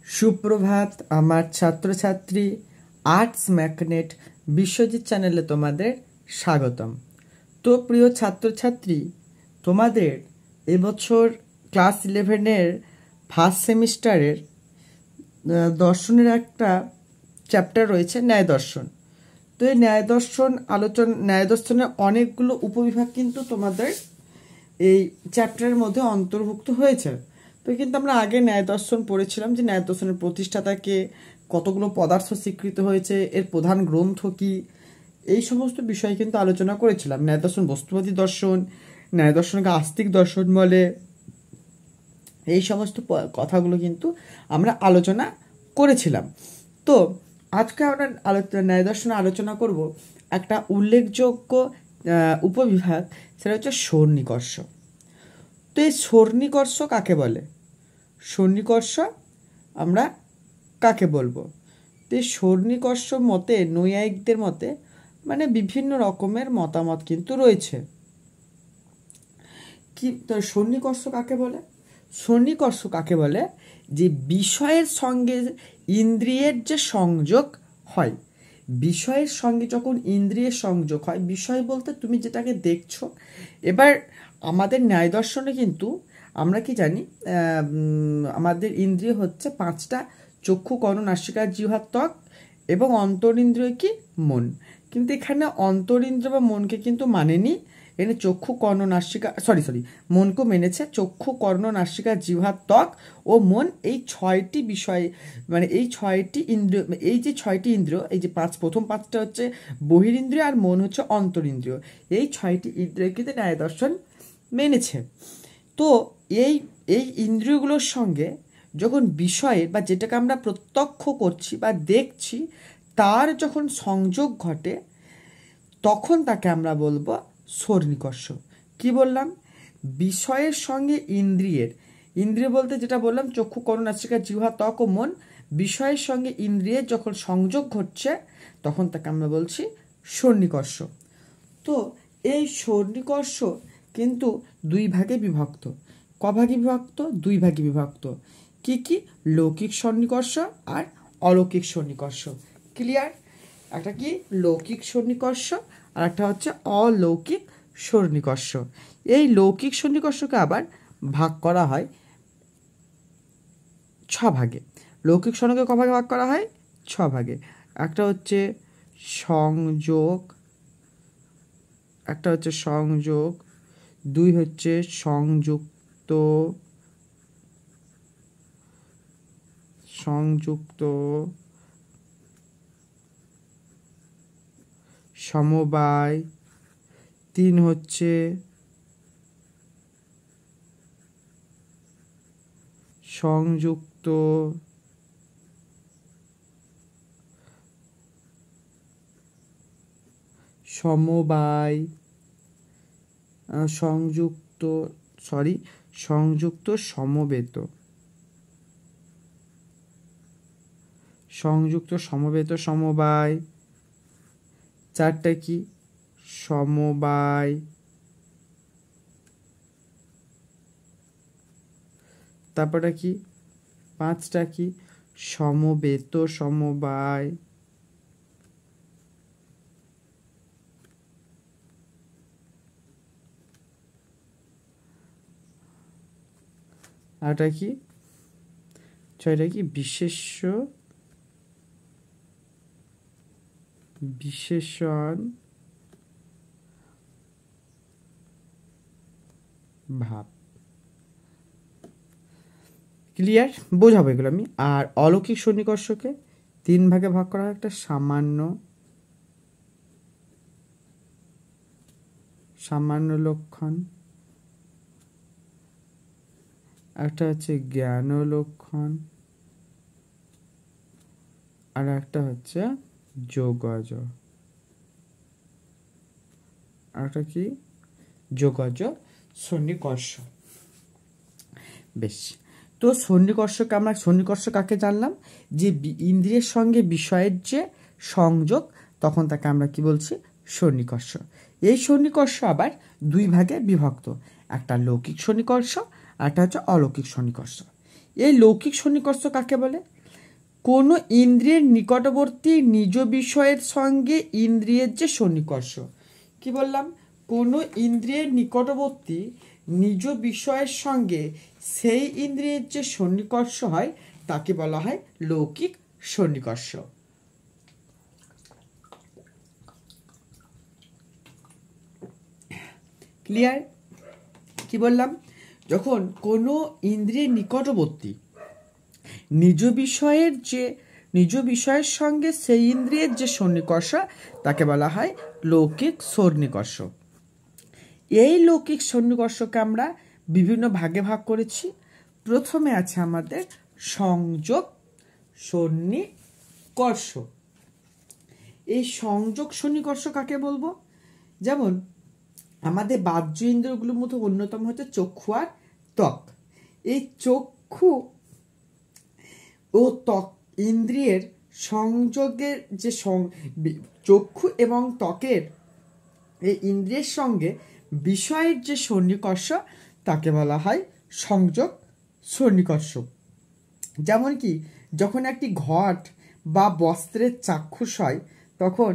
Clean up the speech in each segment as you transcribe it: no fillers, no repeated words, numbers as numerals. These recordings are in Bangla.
সুপ্রভাত আমার ছাত্রছাত্রী আর্টস ম্যাগনেট বিশ্বজিৎ চ্যানেলে তোমাদের স্বাগতম। তো প্রিয় ছাত্রছাত্রী, তোমাদের এবছর ক্লাস 11-এর ফার্স্ট সেমিস্টারের দর্শনের একটা চ্যাপ্টার রয়েছে ন্যায় দর্শন। তো এই ন্যায় দর্শনের অনেকগুলো উপবিভাগ কিন্তু তোমাদের এই চ্যাপ্টারের মধ্যে অন্তর্ভুক্ত হয়েছে। তো কিন্তু আমরা আগে ন্যায় দর্শন পড়েছিলাম যে ন্যায় দর্শনের প্রতিষ্ঠাতাকে, কতগুলো পদার্থ স্বীকৃত হয়েছে, এর প্রধান গ্রন্থ কি, এই সমস্ত বিষয় কিন্তু আলোচনা করেছিলাম। ন্যায় দর্শন বস্তুবাদী দর্শন, ন্যায় দর্শনকে আস্তিক দর্শন বলে, এই সমস্ত কথাগুলো কিন্তু আমরা আলোচনা করেছিলাম। তো আজকে আমরা ন্যায় দর্শনে আলোচনা করব একটা উল্লেখযোগ্য উপবিভাগ, সেটা হচ্ছে সন্নিকর্ষ। তো এই সন্নিকর্ষ কাকে বলে? সন্নিকর্ষ আমরা কাকে বলবো? তো এই সন্নিকর্ষ মতে, নৈয়ায়িকদের মতে মানে বিভিন্ন রকমের মতামত কিন্তু রয়েছে। কি সন্নিকর্ষ কাকে বলে? সন্নিকর্ষ কাকে বলে? যে বিষয়ের সঙ্গে ইন্দ্রিয়ের যে সংযোগ হয়, বিষয়ের সঙ্গে যখন ইন্দ্রিয়ের সংযোগ হয়, বিষয় বলতে তুমি যেটাকে দেখছো। এবার আমাদের ন্যায় দর্শনে কিন্তু আমরা কি জানি, আমাদের ইন্দ্রিয় হচ্ছে 5টা: চক্ষু, কর্ণ, নাসিকা, জিহ্বা, ত্বক এবং অন্তরিন্দ্রিয় কি মন। কিন্তু এখানে অন্তরিন্দ্রিয় বা মনকে কিন্তু মানেনি, এখানে চক্ষু, কর্ণ, নাসিকা মনকে মেনেছে। চক্ষু, কর্ণ, নাসিকা, জিহ্বা, ত্বক ও মন, এই 6টি বিষয়, মানে এই 6টি ইন্দ্রিয়, এই যে 6টি ইন্দ্রিয়, এই যে প্রথম 5টা হচ্ছে বহিরিন্দ্রিয় আর মন হচ্ছে অন্তরিন্দ্রিয়, এই 6টি ইন্দ্রিয় কিন্তু ন্যায় দর্শন মেনেছে। তো এই ইন্দ্রিয়গুলোর সঙ্গে যখন বিষয়ের বা যেটাকে আমরা প্রত্যক্ষ করছি বা দেখছি তার যখন সংযোগ ঘটে, তখন তাকে আমরা বলবো সন্নিকর্ষ। কি বললাম? বিষয়ের সঙ্গে ইন্দ্রিয় বলতে যেটা বললাম, চক্ষু, কর্ণ, নাসিকা, জিহ্বা, ত্বক ও মন, বিষয়ের সঙ্গে ইন্দ্রিয়ের যখন সংযোগ ঘটছে তখন তাকে আমরা বলছি সন্নিকর্ষ। তো এই সন্নিকর্ষ কিন্তু 2 ভাগে বিভক্ত। কভাগে বিভক্ত? 2 ভাগে বিভক্ত। কি? লৌকিক সন্নিকর্ষ আর অলৌকিক সন্নিকর্ষ। ক্লিয়ার? একটা কি লৌকিক সন্নিকর্ষ আর একটা হচ্ছে অলৌকিক সন্নিকর্ষ। এই লৌকিক সন্নিকর্ষকে আবার ভাগ করা হয় 6 ভাগে। লৌকিক সন্নিকর্ষকে কভাগে ভাগ করা হয় 6 ভাগে। একটা হচ্ছে সংযোগ, 2 হচ্ছে সংযুক্ত, সমবায়, 3 হচ্ছে সংযুক্ত সমবায়, সংযুক্ত সমবেত, সমবায়। 4টা কি? সমবায়। তারপরে কি? 5টা কি? সমবেত সমবায়। আরটা কি? 6টা কি? বিশেষণ ভাব। ক্লিয়ার? বোঝাবো এগুলো আমি। আর অলৌকিক সন্নিকর্ষকে 3 ভাগে ভাগ করা হয়। একটা সামান্য লক্ষণ, একটা হচ্ছে জ্ঞান লক্ষণ, আর একটা হচ্ছে যোগজ। আরেকটা কি? যোগজ সন্নিকর্ষ। বেশ। তো সন্নিকর্ষ কাকে জানলাম? যে ইন্দ্রিয়ের সঙ্গে বিষয়ের যে সংযোগ, তখন তাকে আমরা কি বলছি? সন্নিকর্ষ। এই সন্নিকর্ষ আবার 2 ভাগে বিভক্ত। একটা লৌকিক সন্নিকর্ষ আর একটা হচ্ছে অলৌকিক সন্নিকর্ষ। এই লৌকিক সন্নিকর্ষ কাকে বলে? কোনো ইন্দ্রিয়ের নিকটবর্তী নিজ বিষয়ের সঙ্গে ইন্দ্রিয়ের যে সন্নিকর্ষ। কি বললাম? কোনো ইন্দ্রিয়ের নিকটবর্তী নিজ বিষয়ের সঙ্গে সেই ইন্দ্রিয়ের যে সন্নিকর্ষ হয় তাকে বলা হয় লৌকিক সন্নিকর্ষ। ক্লিয়ার? কি বললাম? যখন কোনো ইন্দ্রিয়ের নিকটবর্তী নিজ বিষয়ের সঙ্গে সেই ইন্দ্রিয়ের যে সন্নিকর্ষ তাকে বলা হয় লৌকিক সন্নিকর্ষ। এই লৌকিক সন্নিকর্ষকে আমরা বিভিন্ন ভাগে ভাগ করেছি। প্রথমে আছে আমাদের সংযোগ সন্নিকর্ষ। এই সংযোগ সন্নিকর্ষ কাকে বলবো? যেমন আমাদের বাহ্য ইন্দ্রিয়গুলোর মধ্যে অন্যতম হচ্ছে চক্ষু আর ত্বক। এই চক্ষু ও ত্বক ইন্দ্রিয়ের সংযোগের যে চক্ষু এবং ত্বকের এই ইন্দ্রিয়ের সঙ্গে বিষয়ের যে সন্নিকর্ষ তাকে বলা হয় সংযোগ সন্নিকর্ষ। যেমন কি যখন একটি ঘট বা বস্ত্রের চাক্ষুষ হয় তখন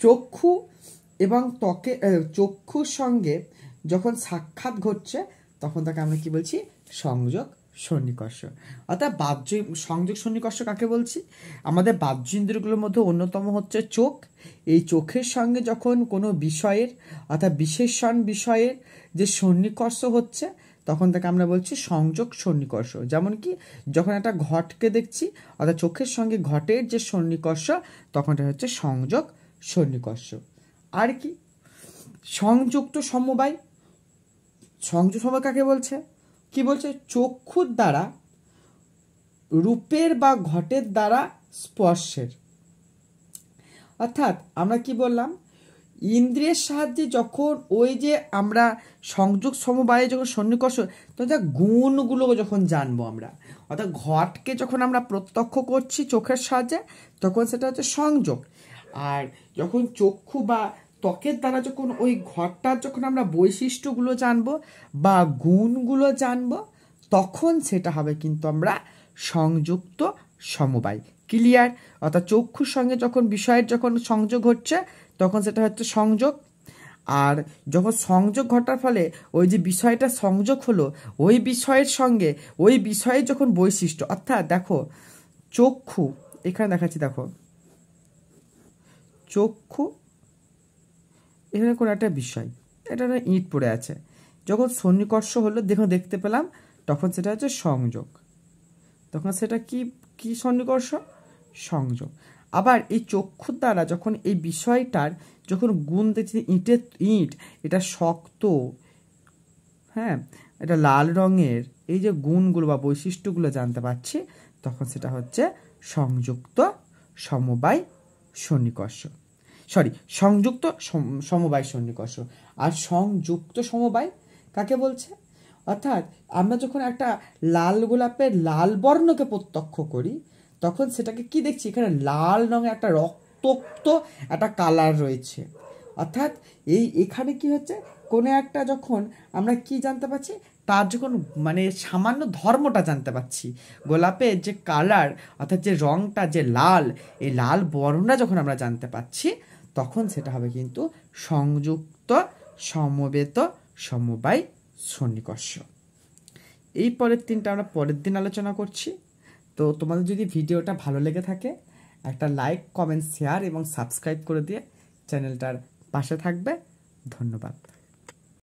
চক্ষু এবং চক্ষুর সঙ্গে যখন সাক্ষাৎ ঘটছে তখন তাকে আমরা কি বলছি? সংযোগ সন্নিকর্ষ। অর্থাৎ সংযোগ সন্নিকর্ষ কাকে বলছি? আমাদের বাহ্য ইন্দ্রিয়গুলোর মধ্যে অন্যতম হচ্ছে চোখ। এই চোখের সঙ্গে যখন কোনো বিষয়ের অর্থাৎ বিশেষণ বিষয়ের যে সন্নিকর্ষ হচ্ছে তখন তাকে আমরা বলছি সংযোগ সন্নিকর্ষ। যেমন কি যখন একটা ঘটকে দেখছি অর্থাৎ চোখের সঙ্গে ঘটের যে সন্নিকর্ষ তখন এটা হচ্ছে সংযোগ সন্নিকর্ষ। আর কি? সংযুক্ত সমবায়। সংযুক্ত সমবায় কাকে বলছে? কি বলছে? চক্ষুর দ্বারা রূপের বা ঘটের দ্বারা স্পর্শের। অর্থাৎ আমরা কি বললাম? ইন্দ্রিয়ের সাহায্যে যখন ওই যে আমরা সংযোগ সমবায়ে যখন সন্নিকর্ষ তখন গুণগুলো যখন জানবো আমরা, অর্থাৎ ঘটকে যখন আমরা প্রত্যক্ষ করছি চোখের সাহায্যে তখন সেটা হচ্ছে সংযোগ। আর যখন চক্ষু বা ত্বকের দ্বারা যখন ওই ঘটটার যখন আমরা বৈশিষ্ট্যগুলো জানবো বা গুণগুলো জানবো তখন সেটা হবে কিন্তু আমরা সংযুক্ত সমবায়। ক্লিয়ার? অর্থাৎ চক্ষুর সঙ্গে যখন বিষয়ের যখন সংযোগ হচ্ছে তখন সেটা হচ্ছে সংযোগ। আর যখন সংযোগ ঘটার ফলে ওই যে বিষয়টা সংযোগ হলো ওই বিষয়ের সঙ্গে ওই বিষয়ের যখন বৈশিষ্ট্য, অর্থাৎ দেখো চক্ষু এখানে দেখাচ্ছি, দেখো চক্ষু এখানে কোনো একটা বিষয়, এটা একটা ইট পড়ে আছে, যখন সন্নিকর্ষ হলো দেখতে পেলাম তখন সেটা হচ্ছে সংযোগ। তখন সেটা কি সন্নিকর্ষ? সংযোগ। আবার এই চক্ষুর দ্বারা যখন এই বিষয়টার যখন গুণ দেখছি, ইট এটা শক্ত, হ্যাঁ এটা লাল রঙের, এই যে গুণগুলো বা বৈশিষ্ট্যগুলো জানতে পারছি তখন সেটা হচ্ছে সংযুক্ত সমবায় সন্নিকর্ষ। সংযুক্ত সমবায় সন্নিকর্ষ। আর সংযুক্ত সমবায় কাকে বলছে? অর্থাৎ আমরা যখন একটা লাল গোলাপের লাল বর্ণকে প্রত্যক্ষ করি তখন সেটাকে কি দেখছি? এখানে লাল রঙের একটা রক্তাক্ত একটা কালার রয়েছে। অর্থাৎ এখানে কি হচ্ছে? কোনো একটা যখন আমরা কি জানতে পারছি তার যখন মানে সামান্য ধর্মটা জানতে পারছি, গোলাপের যে কালার অর্থাৎ যে রঙটা যে লাল, এই লাল বর্ণটা যখন আমরা জানতে পারছি তখন সেটা হবে কিন্তু সংযুক্ত সমবেত সমবায় সন্নিকর্ষ। এই পরের তিনটা আমরা পরের দিন আলোচনা করছি। তো তোমাদের যদি ভিডিওটা ভালো লেগে থাকে একটা লাইক, কমেন্ট, শেয়ার এবং সাবস্ক্রাইব করে দিয়ে চ্যানেলটার পাশে থাকবে। ধন্যবাদ।